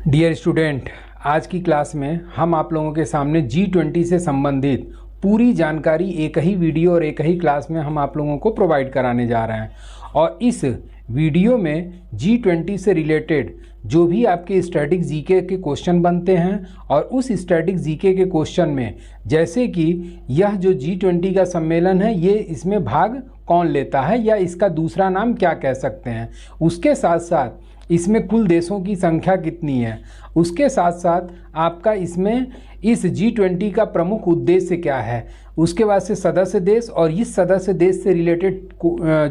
Dear student, आज की class में हम आप लोगों के सामने G20 से संबंधित पूरी जानकारी एक ही वीडियो और एक ही क्लास में हम आप लोगों को प्रोवाइड कराने जा रहे हैं। और इस वीडियो में G20 से रिलेटेड जो भी आपके स्टैटिक जीके के क्वेश्चन बनते हैं और उस स्टैटिक जीके के क्वेश्चन में जैसे कि यह जो G20 का सम्मेलन है ये इसमें भाग कौन लेता है या इसका दूसरा नाम क्या कह सकते हैं, उसके साथ साथ इसमें कुल देशों की संख्या कितनी है, उसके साथ साथ आपका इसमें इस G20 का प्रमुख उद्देश्य क्या है, उसके बाद से सदस्य देश और इस सदस्य देश से रिलेटेड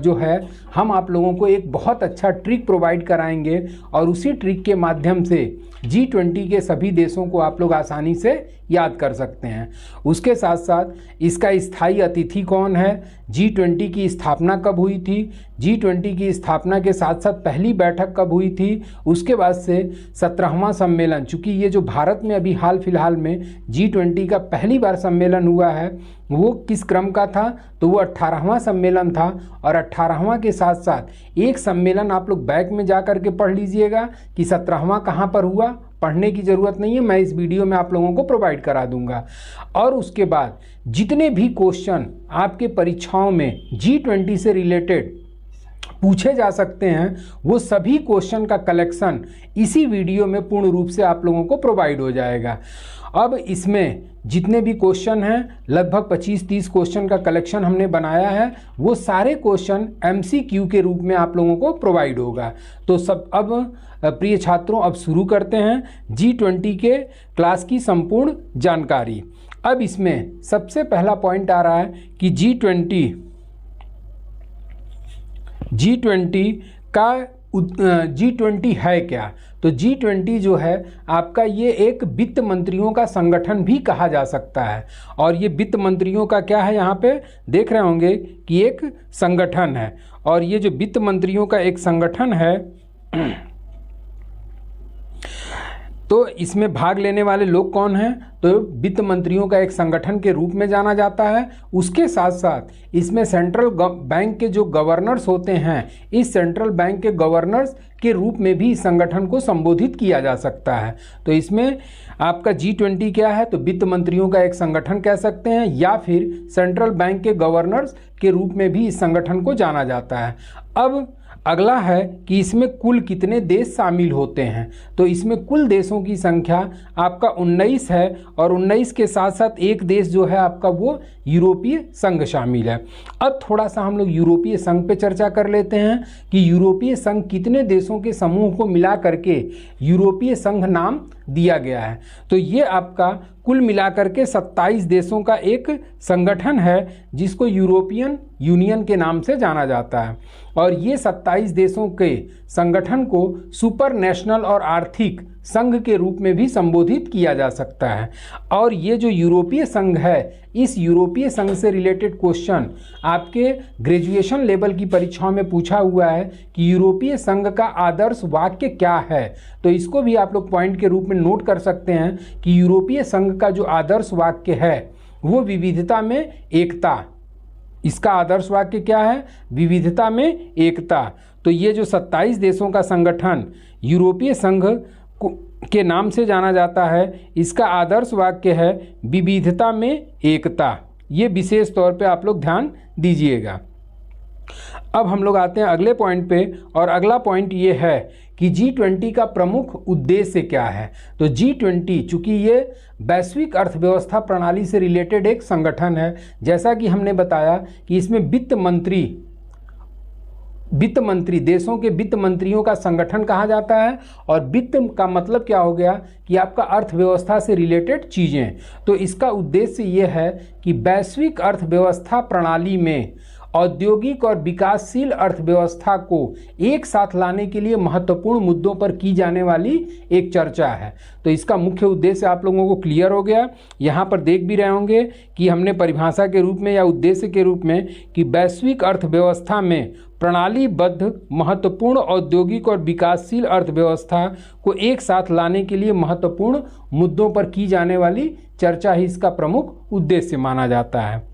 जो है हम आप लोगों को एक बहुत अच्छा ट्रिक प्रोवाइड कराएंगे और उसी ट्रिक के माध्यम से G20 के सभी देशों को आप लोग आसानी से याद कर सकते हैं। उसके साथ साथ इसका स्थायी अतिथि कौन है, G20 की स्थापना कब हुई थी, G20 की स्थापना के साथ साथ पहली बैठक कब हुई थी, उसके बाद से 17वां सम्मेलन, चूँकि ये जो भारत में अभी हाल फिलहाल में G20 का पहली बार सम्मेलन हुआ है वो किस क्रम का था, तो वो 18वां सम्मेलन था। और 18वां के साथ साथ एक सम्मेलन आप लोग बैक में जा कर के पढ़ लीजिएगा कि 17वां कहाँ पर हुआ, पढ़ने की ज़रूरत नहीं है, मैं इस वीडियो में आप लोगों को प्रोवाइड करा दूंगा। और उसके बाद जितने भी क्वेश्चन आपके परीक्षाओं में G20 से रिलेटेड पूछे जा सकते हैं वो सभी क्वेश्चन का कलेक्शन इसी वीडियो में पूर्ण रूप से आप लोगों को प्रोवाइड हो जाएगा। अब इसमें जितने भी क्वेश्चन हैं लगभग 25-30 क्वेश्चन का कलेक्शन हमने बनाया है, वो सारे क्वेश्चन MCQ के रूप में आप लोगों को प्रोवाइड होगा। तो सब अब प्रिय छात्रों अब शुरू करते हैं G20 के क्लास की संपूर्ण जानकारी। अब इसमें सबसे पहला पॉइंट आ रहा है कि G20 है क्या। तो G20 जो है आपका ये एक वित्त मंत्रियों का संगठन भी कहा जा सकता है। और ये वित्त मंत्रियों का क्या है, यहाँ पे देख रहे होंगे कि एक संगठन है। और ये जो वित्त मंत्रियों का एक संगठन है तो इसमें भाग लेने वाले लोग कौन हैं, तो वित्त मंत्रियों का एक संगठन के रूप में जाना जाता है। उसके साथ साथ इसमें सेंट्रल बैंक के जो गवर्नर्स होते हैं, इस सेंट्रल बैंक के गवर्नर्स के रूप में भी इस संगठन को संबोधित किया जा सकता है। तो इसमें आपका G20 क्या है, तो वित्त मंत्रियों का एक संगठन कह सकते हैं या फिर सेंट्रल बैंक के गवर्नर्स के रूप में भी इस संगठन को जाना जाता है। अब अगला है कि इसमें कुल कितने देश शामिल होते हैं, तो इसमें कुल देशों की संख्या आपका 19 है और 19 के साथ साथ एक देश जो है आपका वो यूरोपीय संघ शामिल है। अब थोड़ा सा हम लोग यूरोपीय संघ पे चर्चा कर लेते हैं कि यूरोपीय संघ कितने देशों के समूह को मिला करके यूरोपीय संघ नाम दिया गया है। तो ये आपका कुल मिलाकर के 27 देशों का एक संगठन है जिसको यूरोपियन यूनियन के नाम से जाना जाता है। और ये 27 देशों के संगठन को सुपर नेशनल और आर्थिक संघ के रूप में भी संबोधित किया जा सकता है। और ये जो यूरोपीय संघ है, इस यूरोपीय संघ से रिलेटेड क्वेश्चन आपके ग्रेजुएशन लेवल की परीक्षाओं में पूछा हुआ है कि यूरोपीय संघ का आदर्श वाक्य क्या है। तो इसको भी आप लोग पॉइंट के रूप में नोट कर सकते हैं कि यूरोपीय संघ का जो आदर्श वाक्य है वो विविधता में एकता, इसका आदर्श वाक्य क्या है, विविधता में एकता। तो ये जो 27 देशों का संगठन यूरोपीय संघ के नाम से जाना जाता है, इसका आदर्श वाक्य है विविधता में एकता। ये विशेष तौर पे आप लोग ध्यान दीजिएगा। अब हम लोग आते हैं अगले पॉइंट पे, और अगला पॉइंट ये है कि G20 का प्रमुख उद्देश्य क्या है। तो G20 चूँकि ये वैश्विक अर्थव्यवस्था प्रणाली से रिलेटेड एक संगठन है, जैसा कि हमने बताया कि इसमें वित्त मंत्री देशों के वित्त मंत्रियों का संगठन कहा जाता है। और वित्त का मतलब क्या हो गया कि आपका अर्थव्यवस्था से रिलेटेड चीज़ें। तो इसका उद्देश्य ये है कि वैश्विक अर्थव्यवस्था प्रणाली में औद्योगिक और विकासशील अर्थव्यवस्था को एक साथ लाने के लिए महत्वपूर्ण मुद्दों पर की जाने वाली एक चर्चा है। तो इसका मुख्य उद्देश्य आप लोगों को क्लियर हो गया। यहाँ पर देख भी रहे होंगे कि हमने परिभाषा के रूप में या उद्देश्य के रूप में कि वैश्विक अर्थव्यवस्था में प्रणालीबद्ध महत्वपूर्ण औद्योगिक और विकासशील अर्थव्यवस्था को एक साथ लाने के लिए महत्वपूर्ण मुद्दों पर की जाने वाली चर्चा ही इसका प्रमुख उद्देश्य माना जाता है।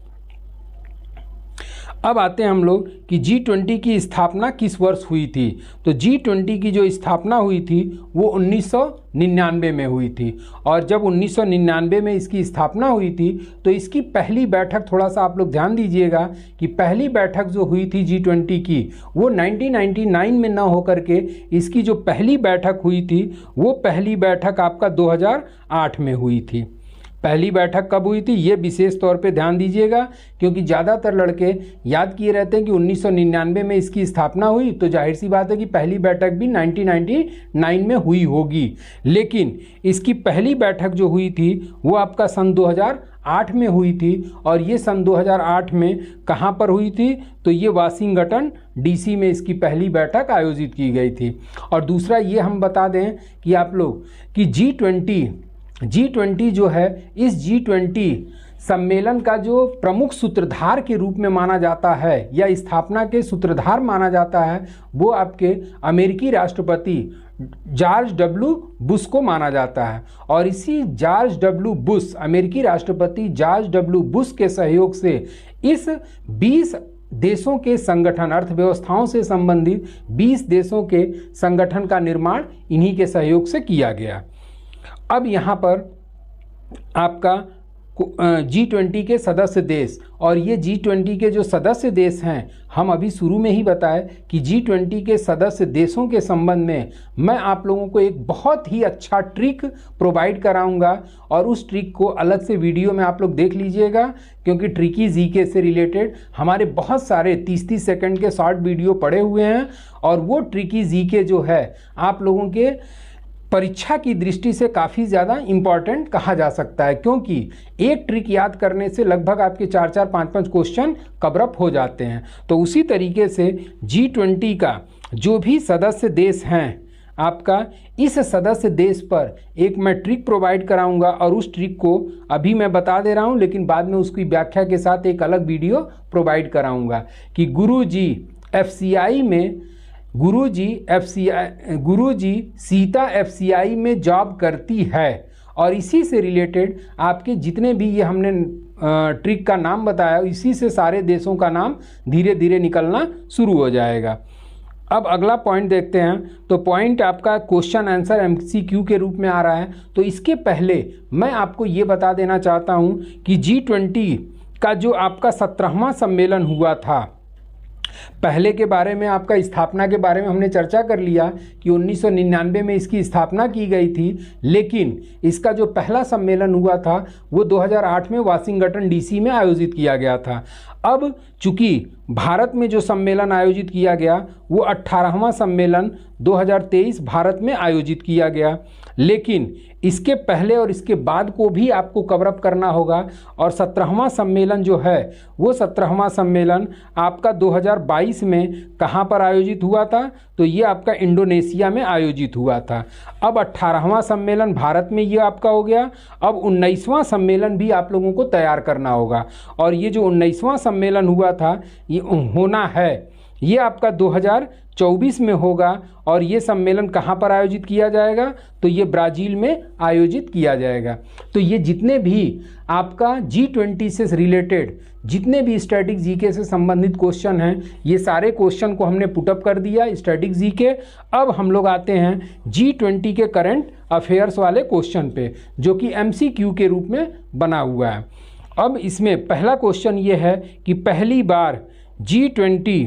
अब आते हैं हम लोग कि G20 की स्थापना किस वर्ष हुई थी। तो G20 की जो स्थापना हुई थी वो 1999 में हुई थी। और जब 1999 में इसकी स्थापना हुई थी तो इसकी पहली बैठक, थोड़ा सा आप लोग ध्यान दीजिएगा कि पहली बैठक जो हुई थी G20 की वो 1999 में ना होकर के इसकी जो पहली बैठक हुई थी वो पहली बैठक आपका 2008 में हुई थी। पहली बैठक कब हुई थी ये विशेष तौर पे ध्यान दीजिएगा, क्योंकि ज़्यादातर लड़के याद किए रहते हैं कि 1999 में इसकी स्थापना हुई, तो जाहिर सी बात है कि पहली बैठक भी 1999 में हुई होगी। लेकिन इसकी पहली बैठक जो हुई थी वो आपका सन 2008 में हुई थी। और ये सन 2008 में कहाँ पर हुई थी, तो ये वाशिंगटन DC में इसकी पहली बैठक आयोजित की गई थी। और दूसरा ये हम बता दें कि आप लोग कि G20 जो है, इस G20 सम्मेलन का जो प्रमुख सूत्रधार के रूप में माना जाता है या स्थापना के सूत्रधार माना जाता है वो आपके अमेरिकी राष्ट्रपति जॉर्ज W. बुश को माना जाता है। और इसी जॉर्ज W. बुश, अमेरिकी राष्ट्रपति जॉर्ज W. बुश के सहयोग से इस 20 देशों के संगठन, अर्थव्यवस्थाओं से संबंधित 20 देशों के संगठन का निर्माण इन्हीं के सहयोग से किया गया। अब यहाँ पर आपका G20 के सदस्य देश, और ये G20 के जो सदस्य देश हैं, हम अभी शुरू में ही बताए कि G20 के सदस्य देशों के संबंध में मैं आप लोगों को एक बहुत ही अच्छा ट्रिक प्रोवाइड कराऊंगा। और उस ट्रिक को अलग से वीडियो में आप लोग देख लीजिएगा, क्योंकि ट्रिकी जीके से रिलेटेड हमारे बहुत सारे 30-30 सेकंड के शॉर्ट वीडियो पड़े हुए हैं। और वो ट्रिकी जीके जो है आप लोगों के परीक्षा की दृष्टि से काफ़ी ज़्यादा इम्पॉर्टेंट कहा जा सकता है, क्योंकि एक ट्रिक याद करने से लगभग आपके 4-4, 5-5 क्वेश्चन कवरअप हो जाते हैं। तो उसी तरीके से G20 का जो भी सदस्य देश हैं आपका, इस सदस्य देश पर एक मैं ट्रिक प्रोवाइड कराऊंगा। और उस ट्रिक को अभी मैं बता दे रहा हूं, लेकिन बाद में उसकी व्याख्या के साथ एक अलग वीडियो प्रोवाइड कराऊंगा कि गुरुजी सीता FCI में जॉब करती है। और इसी से रिलेटेड आपके जितने भी ये हमने ट्रिक का नाम बताया, इसी से सारे देशों का नाम धीरे धीरे निकलना शुरू हो जाएगा। अब अगला पॉइंट देखते हैं। तो पॉइंट आपका क्वेश्चन आंसर MCQ के रूप में आ रहा है। तो इसके पहले मैं आपको ये बता देना चाहता हूँ कि G20 का जो आपका 17वां सम्मेलन हुआ था, पहले के बारे में, आपका स्थापना के बारे में हमने चर्चा कर लिया कि 1999 में इसकी स्थापना की गई थी। लेकिन इसका जो पहला सम्मेलन हुआ था वो 2008 में वाशिंगटन DC में आयोजित किया गया था। अब चूंकि भारत में जो सम्मेलन आयोजित किया गया वो 18वां सम्मेलन 2023 भारत में आयोजित किया गया। लेकिन इसके पहले और इसके बाद को भी आपको कवरअप करना होगा। और 17वां सम्मेलन जो है वो 17वां सम्मेलन आपका 2022 में कहाँ पर आयोजित हुआ था, तो ये आपका इंडोनेशिया में आयोजित हुआ था। अब 18वां सम्मेलन भारत में ये आपका हो गया। अब 19वां सम्मेलन भी आप लोगों को तैयार करना होगा। और ये जो 19वां सम्मेलन हुआ था ये होना है, ये आपका 2024 में होगा। और ये सम्मेलन कहाँ पर आयोजित किया जाएगा, तो ये ब्राज़ील में आयोजित किया जाएगा। तो ये जितने भी आपका G20 से रिलेटेड जितने भी स्टैटिक जीके से संबंधित क्वेश्चन हैं, ये सारे क्वेश्चन को हमने पुटअप कर दिया स्टैटिक जीके। अब हम लोग आते हैं G20 के करंट अफेयर्स वाले क्वेश्चन पे, जो कि MCQ के रूप में बना हुआ है। अब इसमें पहला क्वेश्चन ये है कि पहली बार G20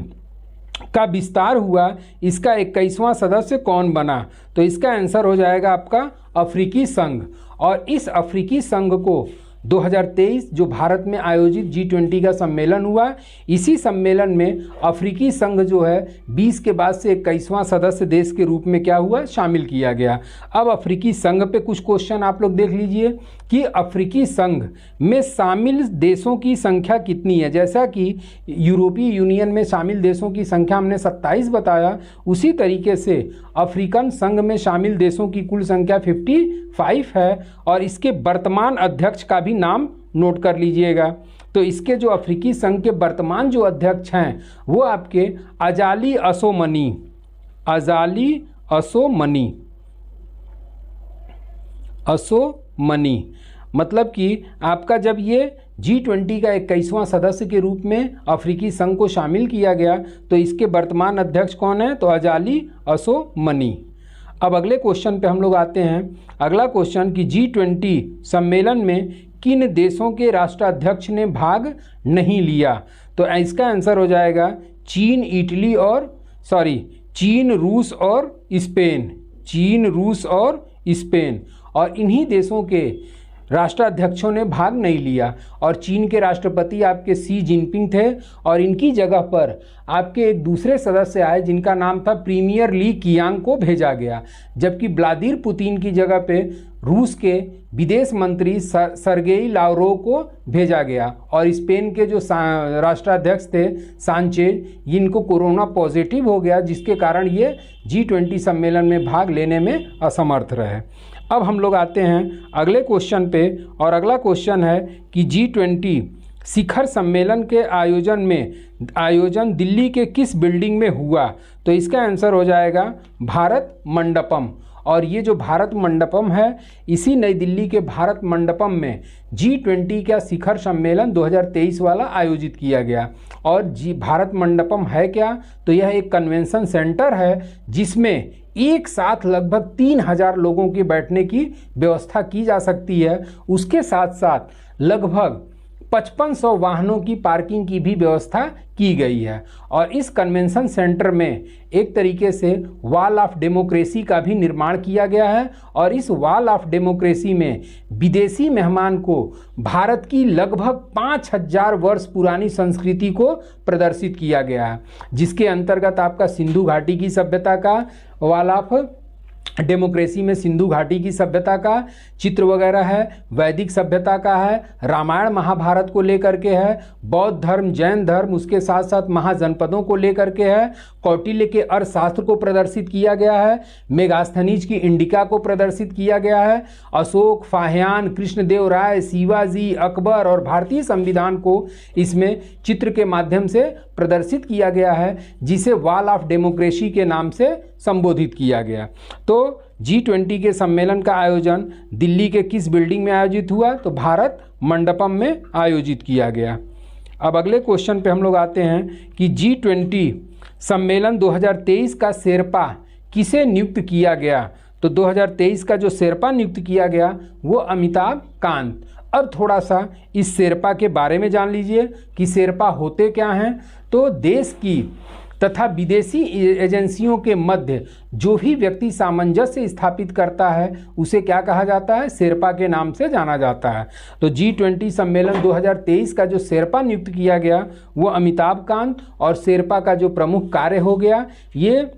का विस्तार हुआ, इसका 21वां सदस्य कौन बना, तो इसका आंसर हो जाएगा आपका अफ्रीकी संघ। और इस अफ्रीकी संघ को 2023 जो भारत में आयोजित G20 का सम्मेलन हुआ, इसी सम्मेलन में अफ्रीकी संघ जो है 20 के बाद से 21वां सदस्य देश के रूप में क्या हुआ, शामिल किया गया। अब अफ्रीकी संघ पे कुछ क्वेश्चन आप लोग देख लीजिए कि अफ्रीकी संघ में शामिल देशों की संख्या कितनी है। जैसा कि यूरोपीय यूनियन में शामिल देशों की संख्या हमने 27 बताया, उसी तरीके से अफ्रीकन संघ में शामिल देशों की कुल संख्या 55 है। और इसके वर्तमान अध्यक्ष का भी नाम नोट कर लीजिएगा। तो इसके जो अफ्रीकी संघ के वर्तमान जो अध्यक्ष हैं वो आपके अजाली असोमनी, मतलब कि आपका जब ये G20 का 21वां सदस्य के रूप में अफ्रीकी संघ को शामिल किया गया। तो इसके वर्तमान अध्यक्ष कौन है? तो अजाली असोमनी। अब अगले क्वेश्चन पे हम लोग आते हैं। अगला क्वेश्चन कि G20 सम्मेलन में किन देशों के राष्ट्राध्यक्ष ने भाग नहीं लिया? तो इसका आंसर हो जाएगा चीन, रूस और स्पेन। चीन, रूस और स्पेन, और इन्हीं देशों के राष्ट्राध्यक्षों ने भाग नहीं लिया। और चीन के राष्ट्रपति आपके शी जिनपिंग थे, और इनकी जगह पर आपके एक दूसरे सदस्य आए जिनका नाम था प्रीमियर ली कियांग को भेजा गया। जबकि व्लादिमीर पुतिन की जगह पे रूस के विदेश मंत्री सर्गेई लावरोव को भेजा गया। और स्पेन के जो राष्ट्राध्यक्ष थे सांचेज, इनको कोरोना पॉजिटिव हो गया, जिसके कारण ये G20 सम्मेलन में भाग लेने में असमर्थ रहे। अब हम लोग आते हैं अगले क्वेश्चन पे, और अगला क्वेश्चन है कि G20 शिखर सम्मेलन के आयोजन दिल्ली के किस बिल्डिंग में हुआ? तो इसका आंसर हो जाएगा भारत मंडपम। और ये जो भारत मंडपम है, इसी नई दिल्ली के भारत मंडपम में G20 का शिखर सम्मेलन 2023 वाला आयोजित किया गया। और भारत मंडपम है क्या? तो यह एक कन्वेंशन सेंटर है जिसमें एक साथ लगभग 3000 लोगों के बैठने की व्यवस्था की जा सकती है। उसके साथ साथ लगभग 5500 वाहनों की पार्किंग की भी व्यवस्था की गई है। और इस कन्वेंशन सेंटर में एक तरीके से वॉल ऑफ डेमोक्रेसी का भी निर्माण किया गया है। और इस वॉल ऑफ डेमोक्रेसी में विदेशी मेहमान को भारत की लगभग 5000 वर्ष पुरानी संस्कृति को प्रदर्शित किया गया है, जिसके अंतर्गत आपका सिंधु घाटी की सभ्यता का वॉल ऑफ डेमोक्रेसी में सिंधु घाटी की सभ्यता का चित्र वगैरह है, वैदिक सभ्यता का है, रामायण महाभारत को लेकर के है, बौद्ध धर्म, जैन धर्म, उसके साथ साथ महाजनपदों को लेकर के है, कौटिल्य के अर्थशास्त्र को प्रदर्शित किया गया है, मेगास्थनीज की इंडिका को प्रदर्शित किया गया है, अशोक, फाहियान, कृष्णदेव राय, शिवाजी, अकबर और भारतीय संविधान को इसमें चित्र के माध्यम से प्रदर्शित किया गया है, जिसे वॉल ऑफ डेमोक्रेसी के नाम से संबोधित किया गया। तो G20 के सम्मेलन का आयोजन दिल्ली के किस बिल्डिंग में आयोजित हुआ? तो भारत मंडपम में आयोजित किया गया। अब अगले क्वेश्चन पे हम लोग आते हैं कि G20 सम्मेलन 2023 का शेरपा किसे नियुक्त किया गया? तो 2023 का जो शेरपा नियुक्त किया गया वो अमिताभ कांत। अब थोड़ा सा इस शेरपा के बारे में जान लीजिए कि शेरपा होते क्या हैं। तो देश की तथा विदेशी एजेंसियों के मध्य जो भी व्यक्ति सामंजस्य स्थापित करता है उसे क्या कहा जाता है? शेरपा के नाम से जाना जाता है। तो G20 सम्मेलन 2023 का जो शेरपा नियुक्त किया गया वो अमिताभ कांत, और शेरपा का जो प्रमुख कार्य हो गया, ये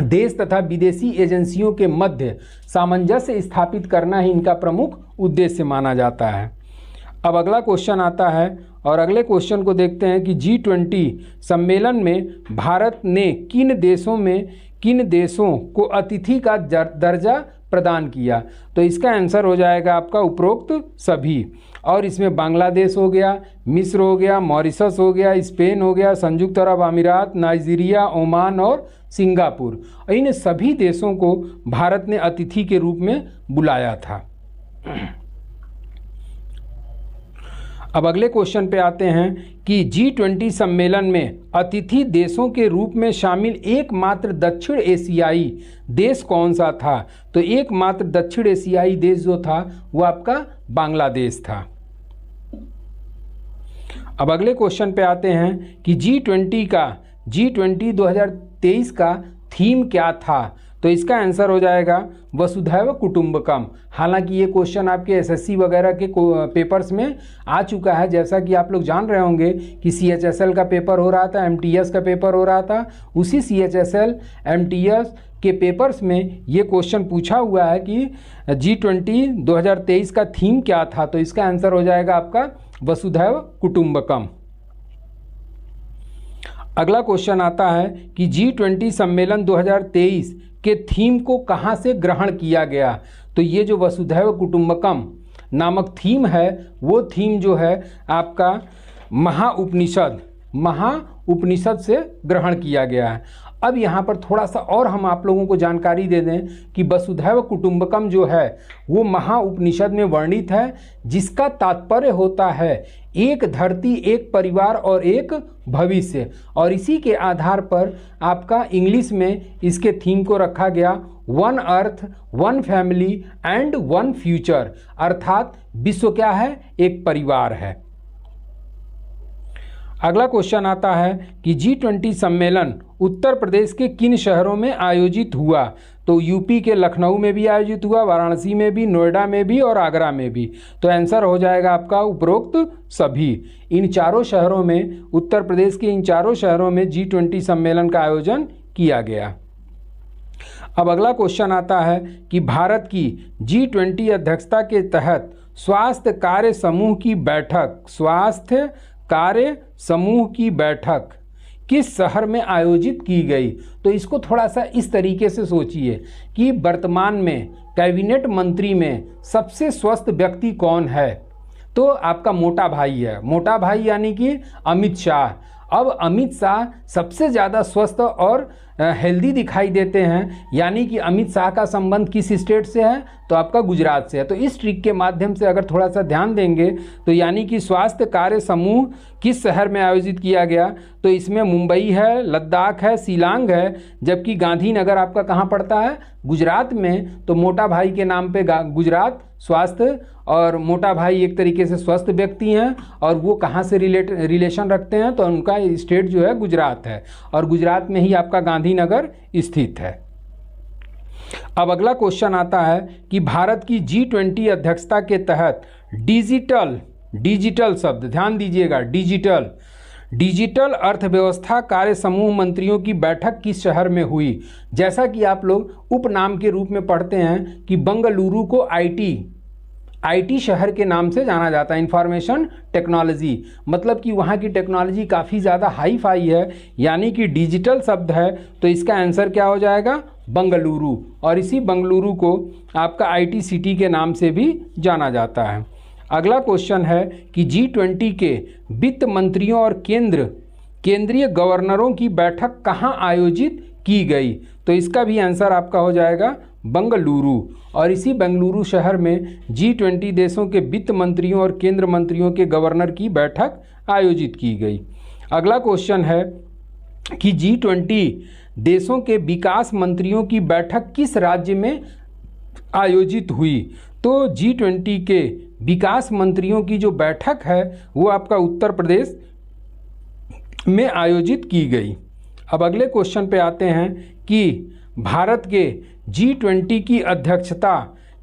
देश तथा विदेशी एजेंसियों के मध्य सामंजस्य स्थापित करना ही इनका प्रमुख उद्देश्य माना जाता है। अब अगला क्वेश्चन आता है, और अगले क्वेश्चन को देखते हैं कि G20 सम्मेलन में भारत ने किन देशों को अतिथि का दर्जा प्रदान किया? तो इसका आंसर हो जाएगा आपका उपरोक्त सभी। और इसमें बांग्लादेश हो गया, मिस्र हो गया, मॉरिशस हो गया, स्पेन हो गया, संयुक्त अरब अमीरात, नाइजीरिया, ओमान और सिंगापुर। इन सभी देशों को भारत ने अतिथि के रूप में बुलाया था। अब अगले क्वेश्चन पे आते हैं कि G20 सम्मेलन में अतिथि देशों के रूप में शामिल एकमात्र दक्षिण एशियाई देश कौन सा था? तो एकमात्र दक्षिण एशियाई देश जो था वो आपका बांग्लादेश था। अब अगले क्वेश्चन पे आते हैं कि G20 2023 का थीम क्या था? तो इसका आंसर हो जाएगा वसुधैव कुटुंबकम। हालांकि ये क्वेश्चन आपके SSC वगैरह के पेपर्स में आ चुका है। जैसा कि आप लोग जान रहे होंगे कि CHSL का पेपर हो रहा था, MTS का पेपर हो रहा था। उसी CHSL MTS के पेपर्स में ये क्वेश्चन पूछा हुआ है कि G20 2023 का थीम क्या था? तो इसका आंसर हो जाएगा आपका वसुधैव कुटुंबकम। अगला क्वेश्चन आता है कि G20 सम्मेलन 2023 के थीम को कहाँ से ग्रहण किया गया? तो ये जो वसुधैव कुटुंबकम नामक थीम है वो थीम जो है आपका महाउपनिषद से ग्रहण किया गया है। अब यहाँ पर थोड़ा सा और हम आप लोगों को जानकारी दे दें कि वसुधैव कुटुंबकम जो है वो महाउपनिषद में वर्णित है, जिसका तात्पर्य होता है एक धरती, एक परिवार और एक भविष्य। और इसी के आधार पर आपका इंग्लिश में इसके थीम को रखा गया one earth, one family and one future, अर्थात विश्व क्या है, एक परिवार है। अगला क्वेश्चन आता है कि G20 सम्मेलन उत्तर प्रदेश के किन शहरों में आयोजित हुआ? तो यूपी के लखनऊ में भी आयोजित हुआ, वाराणसी में भी, नोएडा में भी और आगरा में भी। तो आंसर हो जाएगा आपका उपरोक्त सभी। इन चारों शहरों में, उत्तर प्रदेश के इन चारों शहरों में G20 सम्मेलन का आयोजन किया गया। अब अगला क्वेश्चन आता है कि भारत की G20 अध्यक्षता के तहत स्वास्थ्य कार्य समूह की बैठक, स्वास्थ्य कार्य समूह की बैठक किस शहर में आयोजित की गई? तो इसको थोड़ा सा इस तरीके से सोचिए कि वर्तमान में कैबिनेट मंत्री में सबसे स्वस्थ व्यक्ति कौन है? तो आपका मोटा भाई है, मोटा भाई यानी कि अमित शाह। अब अमित शाह सबसे ज़्यादा स्वस्थ और हेल्दी दिखाई देते हैं, यानी कि अमित शाह का संबंध किस स्टेट से है? तो आपका गुजरात से है। तो इस ट्रिक के माध्यम से अगर थोड़ा सा ध्यान देंगे तो यानी कि स्वास्थ्य कार्य समूह किस शहर में आयोजित किया गया? तो इसमें मुंबई है, लद्दाख है, शिलांग है, जबकि गांधीनगर आपका कहाँ पड़ता है? गुजरात में। तो मोटा भाई के नाम पे गुजरात स्वास्थ्य, और मोटा भाई एक तरीके से स्वस्थ व्यक्ति हैं, और वो कहाँ से रिलेशन रखते हैं? तो उनका स्टेट जो है गुजरात है, और गुजरात में ही आपका गांधीनगर स्थित है। अब अगला क्वेश्चन आता है कि भारत की G20 अध्यक्षता के तहत डिजिटल शब्द ध्यान दीजिएगा, डिजिटल अर्थव्यवस्था कार्य समूह मंत्रियों की बैठक किस शहर में हुई? जैसा कि आप लोग उपनाम के रूप में पढ़ते हैं कि बंगलुरु को आईटी शहर के नाम से जाना जाता है, इंफॉर्मेशन टेक्नोलॉजी, मतलब कि वहाँ की टेक्नोलॉजी काफ़ी ज़्यादा हाई फाई है, यानी कि डिजिटल शब्द है। तो इसका आंसर क्या हो जाएगा? बंगलुरु। और इसी बंगलुरु को आपका आईटी सिटी के नाम से भी जाना जाता है। अगला क्वेश्चन है कि G20 के वित्त मंत्रियों और केंद्रीय गवर्नरों की बैठक कहाँ आयोजित की गई? तो इसका भी आंसर आपका हो जाएगा बंगलुरु। और इसी बेंगलुरु शहर में G20 देशों के वित्त मंत्रियों और केंद्र मंत्रियों के गवर्नर की बैठक आयोजित की गई। अगला क्वेश्चन है कि G20 देशों के विकास मंत्रियों की बैठक किस राज्य में आयोजित हुई? तो G20 के विकास मंत्रियों की जो बैठक है वो आपका उत्तर प्रदेश में आयोजित की गई। अब अगले क्वेश्चन पे आते हैं कि भारत के G20 की अध्यक्षता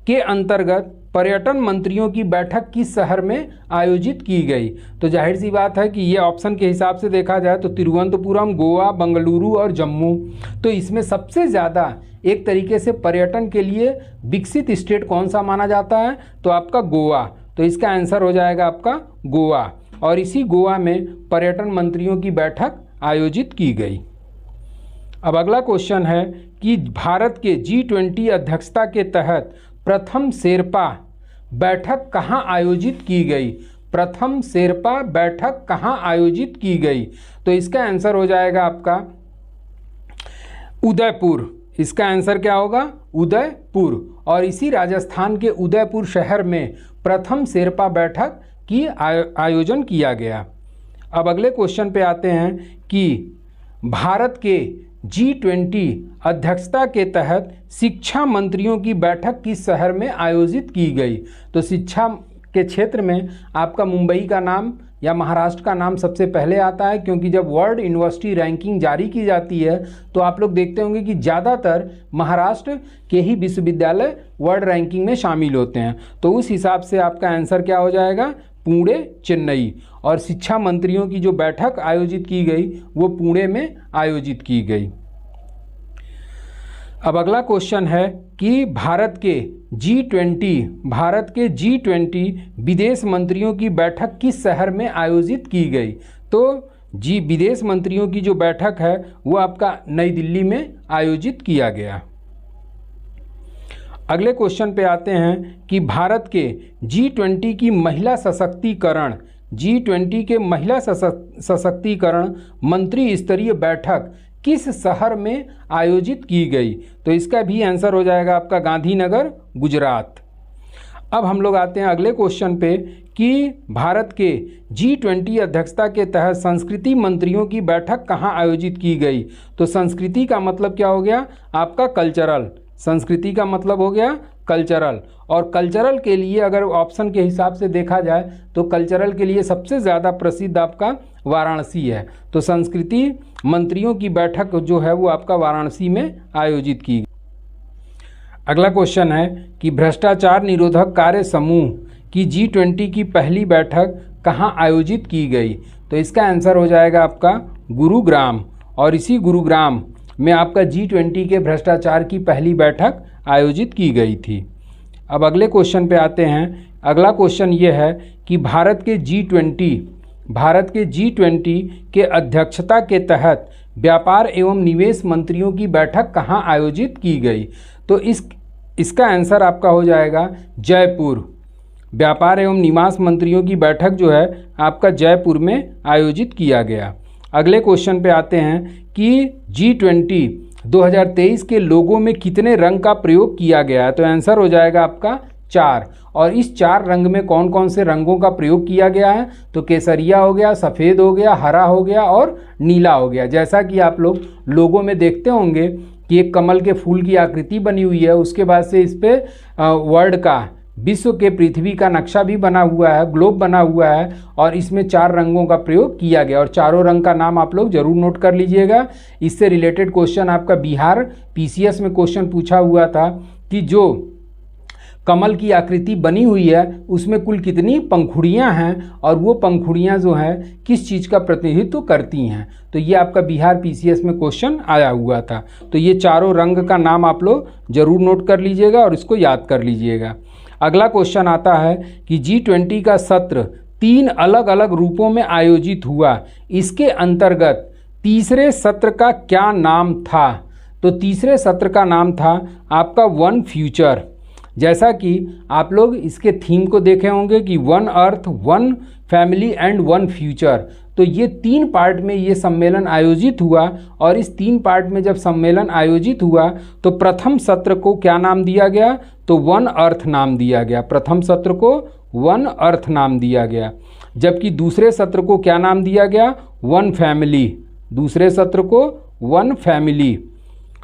के अंतर्गत पर्यटन मंत्रियों की बैठक किस शहर में आयोजित की गई? तो जाहिर सी बात है कि ये ऑप्शन के हिसाब से देखा जाए तो तिरुवनंतपुरम, गोवा, बंगलुरु और जम्मू। तो इसमें सबसे ज़्यादा एक तरीके से पर्यटन के लिए विकसित स्टेट कौन सा माना जाता है? तो आपका गोवा। तो इसका आंसर हो जाएगा आपका गोवा, और इसी गोवा में पर्यटन मंत्रियों की बैठक आयोजित की गई। अब अगला क्वेश्चन है कि भारत के G20 अध्यक्षता के तहत प्रथम शेरपा बैठक कहाँ आयोजित की गई? प्रथम शेरपा बैठक कहाँ आयोजित की गई? तो इसका आंसर हो जाएगा आपका उदयपुर। इसका आंसर क्या होगा? उदयपुर। और इसी राजस्थान के उदयपुर शहर में प्रथम शेरपा बैठक की आयोजन किया गया। अब अगले क्वेश्चन पे आते हैं कि भारत के G20 अध्यक्षता के तहत शिक्षा मंत्रियों की बैठक किस शहर में आयोजित की गई? तो शिक्षा के क्षेत्र में आपका मुंबई का नाम या महाराष्ट्र का नाम सबसे पहले आता है, क्योंकि जब वर्ल्ड यूनिवर्सिटी रैंकिंग जारी की जाती है तो आप लोग देखते होंगे कि ज़्यादातर महाराष्ट्र के ही विश्वविद्यालय वर्ल्ड रैंकिंग में शामिल होते हैं। तो उस हिसाब से आपका आंसर क्या हो जाएगा? पुणे, चेन्नई। और शिक्षा मंत्रियों की जो बैठक आयोजित की गई वो पुणे में आयोजित की गई। अब अगला क्वेश्चन है कि भारत के G20 विदेश मंत्रियों की बैठक किस शहर में आयोजित की गई? तो विदेश मंत्रियों की जो बैठक है वो आपका नई दिल्ली में आयोजित किया गया। अगले क्वेश्चन पे आते हैं कि भारत के G20 की महिला सशक्तिकरण मंत्री स्तरीय बैठक किस शहर में आयोजित की गई? तो इसका भी आंसर हो जाएगा आपका गांधीनगर, गुजरात। अब हम लोग आते हैं अगले क्वेश्चन पे कि भारत के G20 अध्यक्षता के तहत संस्कृति मंत्रियों की बैठक कहाँ आयोजित की गई? तो संस्कृति का मतलब क्या हो गया आपका कल्चरल, संस्कृति का मतलब हो गया कल्चरल। और कल्चरल के लिए अगर ऑप्शन के हिसाब से देखा जाए तो कल्चरल के लिए सबसे ज़्यादा प्रसिद्ध आपका वाराणसी है। तो संस्कृति मंत्रियों की बैठक जो है वो आपका वाराणसी में आयोजित की। अगला क्वेश्चन है कि भ्रष्टाचार निरोधक कार्य समूह की G20 की पहली बैठक कहाँ आयोजित की गई? तो इसका आंसर हो जाएगा आपका गुरुग्राम, और इसी गुरुग्राम में आपका G20 के भ्रष्टाचार की पहली बैठक आयोजित की गई थी। अब अगले क्वेश्चन पे आते हैं। अगला क्वेश्चन ये है कि भारत के G20 के अध्यक्षता के तहत व्यापार एवं निवेश मंत्रियों की बैठक कहाँ आयोजित की गई? तो इसका आंसर आपका हो जाएगा जयपुर। व्यापार एवं निवास मंत्रियों की बैठक जो है आपका जयपुर में आयोजित किया गया। अगले क्वेश्चन पे आते हैं कि G20 2023 के लोगों में कितने रंग का प्रयोग किया गया है? तो आंसर हो जाएगा आपका 4। और इस 4 रंग में कौन कौन से रंगों का प्रयोग किया गया है? तो केसरिया हो गया, सफ़ेद हो गया, हरा हो गया और नीला हो गया। जैसा कि आप लोग लोगों में देखते होंगे कि एक कमल के फूल की आकृति बनी हुई है, उसके बाद से इस पर वर्ल्ड का, विश्व के, पृथ्वी का नक्शा भी बना हुआ है, ग्लोब बना हुआ है, और इसमें 4 रंगों का प्रयोग किया गया। और चारों रंग का नाम आप लोग जरूर नोट कर लीजिएगा। इससे रिलेटेड क्वेश्चन आपका बिहार PCS में क्वेश्चन पूछा हुआ था कि जो कमल की आकृति बनी हुई है उसमें कुल कितनी पंखुड़ियां हैं, और वो पंखुड़ियां जो हैं किस चीज़ का प्रतिनिधित्व करती हैं। तो ये आपका बिहार PCS में क्वेश्चन आया हुआ था। तो ये चारों रंग का नाम आप लोग जरूर नोट कर लीजिएगा और इसको याद कर लीजिएगा। अगला क्वेश्चन आता है कि G20 का सत्र 3 अलग अलग रूपों में आयोजित हुआ, इसके अंतर्गत तीसरे सत्र का क्या नाम था? तो तीसरे सत्र का नाम था आपका वन फ्यूचर। जैसा कि आप लोग इसके थीम को देखे होंगे कि one earth, one family and one future. तो ये 3 पार्ट में ये सम्मेलन आयोजित हुआ, और इस 3 पार्ट में जब सम्मेलन आयोजित हुआ तो प्रथम सत्र को क्या नाम दिया गया? तो वन अर्थ नाम दिया गया। प्रथम सत्र को वन अर्थ नाम दिया गया, जबकि दूसरे सत्र को क्या नाम दिया गया? One family. दूसरे सत्र को वन फैमिली।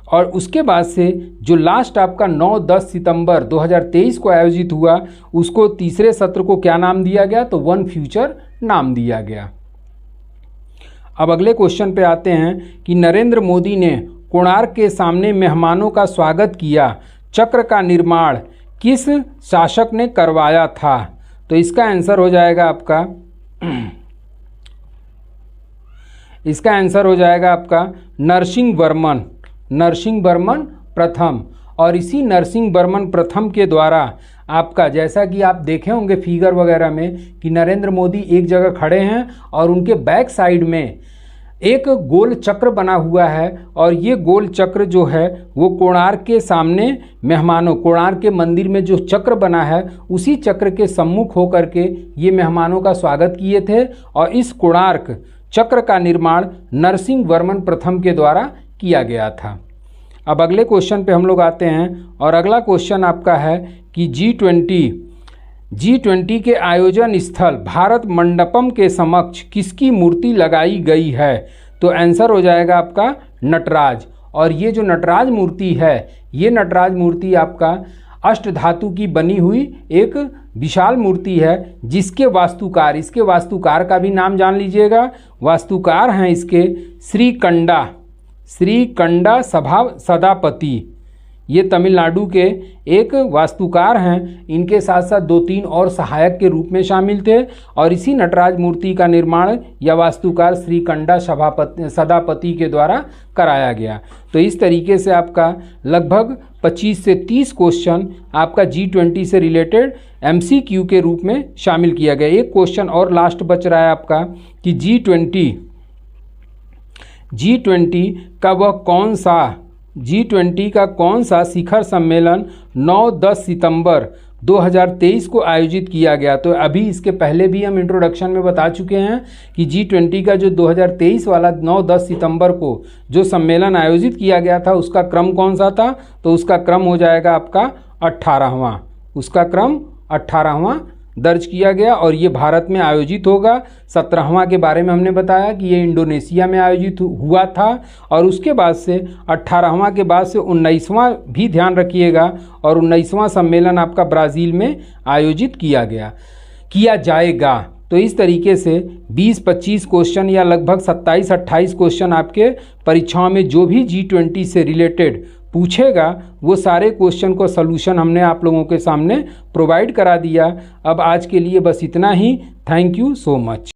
और उसके बाद से जो लास्ट आपका 9-10 सितंबर 2023 को आयोजित हुआ, उसको तीसरे सत्र को क्या नाम दिया गया? तो वन फ्यूचर नाम दिया गया। अब अगले क्वेश्चन पे आते हैं कि नरेंद्र मोदी ने कोणार्क के सामने मेहमानों का स्वागत किया, चक्र का निर्माण किस शासक ने करवाया था? तो इसका आंसर हो जाएगा आपका नरसिंह वर्मन प्रथम। और इसी नरसिंह वर्मन प्रथम के द्वारा आपका, जैसा कि आप देखे होंगे फिगर वगैरह में कि नरेंद्र मोदी एक जगह खड़े हैं और उनके बैक साइड में एक गोल चक्र बना हुआ है, और ये गोल चक्र जो है वो कोणार्क के सामने मेहमानों, कोणार्क के मंदिर में जो चक्र बना है उसी चक्र के सम्मुख होकर के ये मेहमानों का स्वागत किए थे। और इस कोणार्क चक्र का निर्माण नरसिंह वर्मन प्रथम के द्वारा किया गया था। अब अगले क्वेश्चन पे हम लोग आते हैं, और अगला क्वेश्चन आपका है कि G20 के आयोजन स्थल भारत मंडपम के समक्ष किसकी मूर्ति लगाई गई है? तो आंसर हो जाएगा आपका नटराज। और ये जो नटराज मूर्ति है, ये नटराज मूर्ति आपका अष्टधातु की बनी हुई एक विशाल मूर्ति है, जिसके वास्तुकार, इसके वास्तुकार का भी नाम जान लीजिएगा। वास्तुकार हैं इसके श्री कंडा सदापति। ये तमिलनाडु के एक वास्तुकार हैं। इनके साथ साथ 2-3 और सहायक के रूप में शामिल थे, और इसी नटराज मूर्ति का निर्माण या वास्तुकार श्री कंडा सदापति के द्वारा कराया गया। तो इस तरीके से आपका लगभग 25 से 30 क्वेश्चन आपका G20 से रिलेटेड MCQ के रूप में शामिल किया गया। एक क्वेश्चन और लास्ट बच रहा है आपका कि G20 का कौन सा शिखर सम्मेलन 9-10 सितंबर 2023 को आयोजित किया गया। तो अभी इसके पहले भी हम इंट्रोडक्शन में बता चुके हैं कि G20 का जो 2023 वाला 9-10 सितंबर को जो सम्मेलन आयोजित किया गया था उसका क्रम कौन सा था, तो उसका क्रम हो जाएगा आपका 18वां, उसका क्रम 18वां दर्ज किया गया और ये भारत में आयोजित होगा। 17वां के बारे में हमने बताया कि ये इंडोनेशिया में आयोजित हुआ था और उसके बाद से 18वां के बाद से 19वां भी ध्यान रखिएगा और 19वां सम्मेलन आपका ब्राज़ील में आयोजित किया जाएगा। तो इस तरीके से 20-25 क्वेश्चन या लगभग 27-28 क्वेश्चन आपके परीक्षाओं में जो भी G20 से रिलेटेड पूछेगा वो सारे क्वेश्चन को सलूशन हमने आप लोगों के सामने प्रोवाइड करा दिया। अब आज के लिए बस इतना ही। Thank you so much.